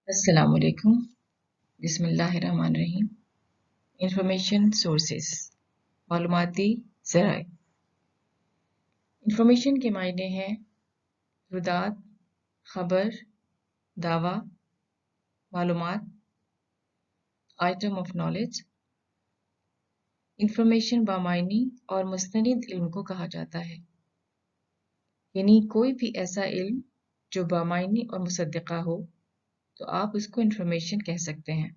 السلام علیکم. بسم اللہ الرحمن الرحیم. انفارمیشن سورسز، معلوماتی ذرائع. انفارمیشن کے معنی ہیں ردات، خبر، دعویٰ، معلومات، آئٹم آف نالج. انفارمیشن بامعنی اور مستند علم کو کہا جاتا ہے، یعنی کوئی بھی ایسا علم جو بامعنی اور مصدقہ ہو تو آپ اس کو انفارمیشن کہہ سکتے ہیں.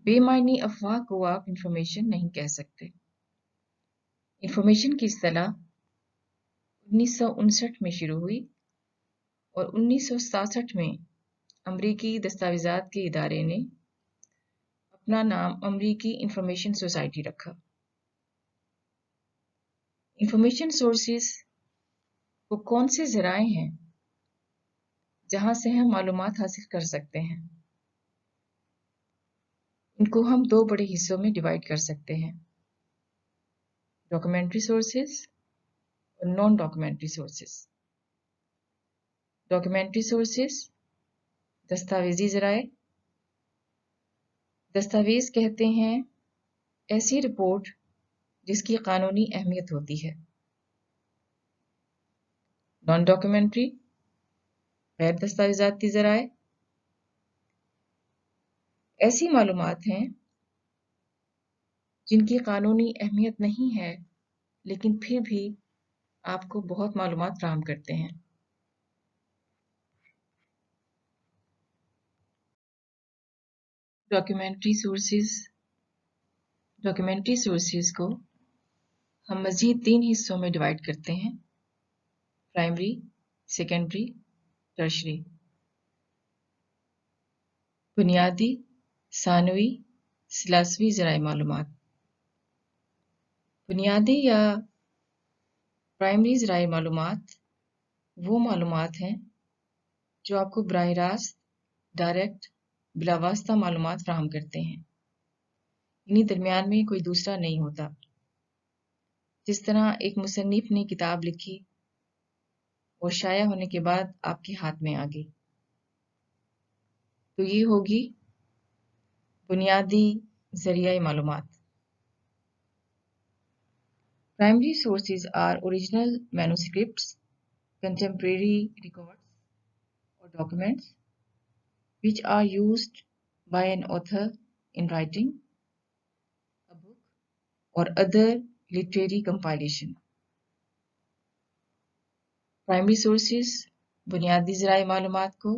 بے معنی افواہ کو آپ انفارمیشن نہیں کہہ سکتے. انفارمیشن کی اصطلاح 1959 میں شروع ہوئی اور 1967 میں امریکی دستاویزات کے ادارے نے اپنا نام امریکی انفارمیشن سوسائٹی رکھا. انفارمیشن سورسز وہ کون سے ذرائع ہیں جہاں سے ہم معلومات حاصل کر سکتے ہیں؟ ان کو ہم دو بڑے حصوں میں ڈیوائڈ کر سکتے ہیں: ڈاکومنٹری سورسز اور naan documentary sources. Documentary sources دستاویزی ذرائع. دستاویز کہتے ہیں ایسی رپورٹ جس کی قانونی اہمیت ہوتی ہے. نان ڈاکومنٹری غیر دستاویزاتی ذرائع ایسی معلومات ہیں جن کی قانونی اہمیت نہیں ہے لیکن پھر بھی آپ کو بہت معلومات فراہم کرتے ہیں. ڈاکیومنٹری سورسز کو ہم مزید 3 حصوں میں ڈیوائڈ کرتے ہیں: پرائمری، سیکنڈری، ٹرشری. بنیادی، ثانوی، ثلاثوی ذرائع معلومات. بنیادی یا پرائمری ذرائع معلومات وہ معلومات ہیں جو آپ کو براہ راست، ڈائریکٹ، بلا واسطہ معلومات فراہم کرتے ہیں، یعنی درمیان میں کوئی دوسرا نہیں ہوتا. جس طرح ایک مصنف نے کتاب لکھی اور شائع ہونے کے بعد آپ کے ہاتھ میں آ گئی، تو یہ ہوگی بنیادی ذریعہ معلومات. Primary sources are original manuscripts, contemporary records or documents which are used by an author in writing a book or other literary compilation. Primary sources بنیادی ذرائع معلومات کو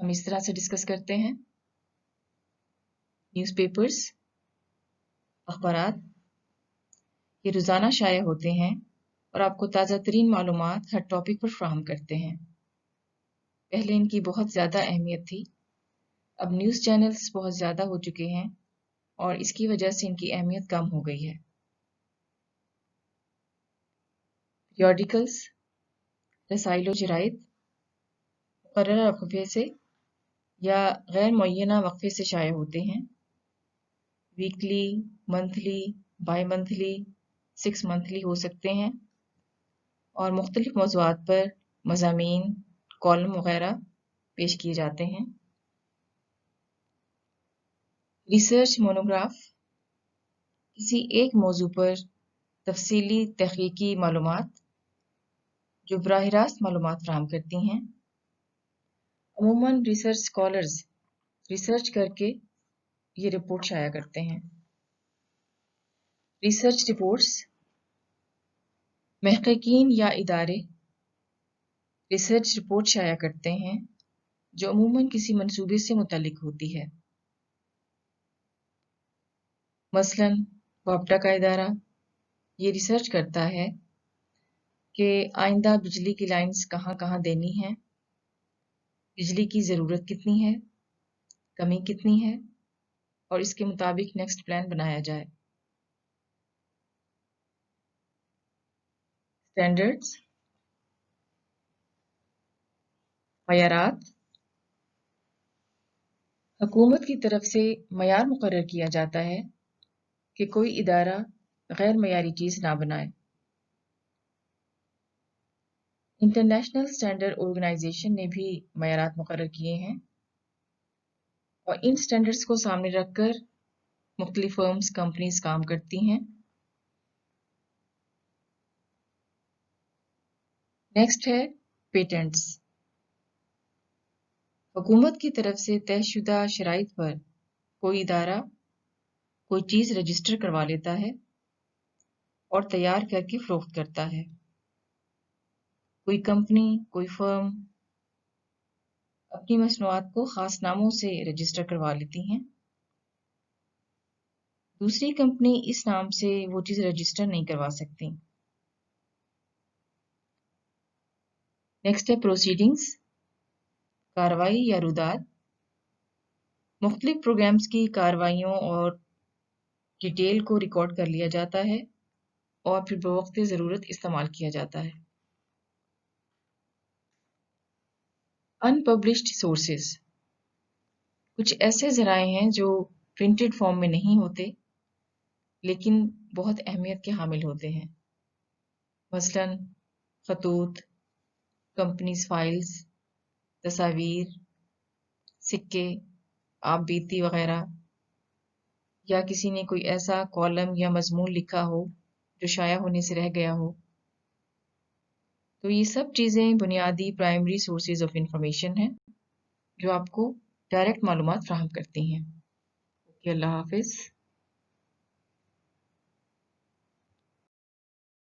ہم اس طرح سے ڈسکس کرتے ہیں: نیوز پیپرز، اخبارات. یہ روزانہ شائع ہوتے ہیں اور آپ کو تازہ ترین معلومات ہر ٹاپک پر فراہم کرتے ہیں. پہلے ان کی بہت زیادہ اہمیت تھی، اب نیوز چینلز بہت زیادہ ہو چکے ہیں اور اس کی وجہ سے ان کی اہمیت کم ہو گئی ہے. پیریوڈیکلز، رسائل و جرائد مقررہ وقفے سے یا غیر معینہ وقفے سے شائع ہوتے ہیں. Weekly, monthly, bimonthly, 6 monthly ہو سکتے ہیں اور مختلف موضوعات پر مضامین، کالم وغیرہ پیش کیے جاتے ہیں. ریسرچ مونوگراف کسی ایک موضوع پر تفصیلی تحقیقی معلومات جو براہ راست معلومات فراہم کرتی ہیں. عموماً ریسرچ اسکالرز ریسرچ کر کے یہ رپورٹ شائع کرتے ہیں. ریسرچ رپورٹس محققین یا ادارے ریسرچ رپورٹ شائع کرتے ہیں جو عموماً کسی منصوبے سے متعلق ہوتی ہے. مثلاً وابڈا کا ادارہ یہ ریسرچ کرتا ہے کہ آئندہ بجلی کی لائنز کہاں کہاں دینی ہیں، بجلی کی ضرورت کتنی ہے، کمی کتنی ہے، اور اس کے مطابق نیکسٹ پلان بنایا جائے. اسٹینڈرڈز، معیارات. حکومت کی طرف سے معیار مقرر کیا جاتا ہے کہ کوئی ادارہ غیر معیاری چیز نہ بنائے. انٹرنیشنل اسٹینڈرڈ آرگنائزیشن نے بھی معیارات مقرر کیے ہیں اور ان اسٹینڈرڈس کو سامنے رکھ کر مختلف فرمز کمپنیز کام کرتی ہیں. نیکسٹ ہے پیٹنٹس. حکومت کی طرف سے طے شدہ شرائط پر کوئی ادارہ کوئی چیز رجسٹر کروا لیتا ہے اور تیار کر کے فروخت کرتا ہے. کوئی کمپنی کوئی فرم اپنی مصنوعات کو خاص ناموں سے رجسٹر کروا لیتی ہیں. دوسری کمپنی اس نام سے وہ چیز رجسٹر نہیں کروا سکتی. نیکسٹ ہے پروسیڈنگز. کارروائی یا روداد. مختلف پروگرامز کی کارروائیوں اور ڈیٹیل کو ریکارڈ کر لیا جاتا ہے اور پھر بوقت ضرورت استعمال کیا جاتا ہے. انپبلشڈ سورسز. کچھ ایسے ذرائع ہیں جو پرنٹڈ فارم میں نہیں ہوتے لیکن بہت اہمیت کے حامل ہوتے ہیں. مثلاً خطوط، کمپنیز فائلز، تصاویر، سکے، آپ بیتی وغیرہ، یا کسی نے کوئی ایسا کالم یا مضمون لکھا ہو جو شائع ہونے سے رہ گیا ہو. تو یہ سب چیزیں بنیادی پرائمری سورسز آف انفارمیشن ہیں جو آپ کو ڈائریکٹ معلومات فراہم کرتی ہیں. اوکے، اللہ حافظ.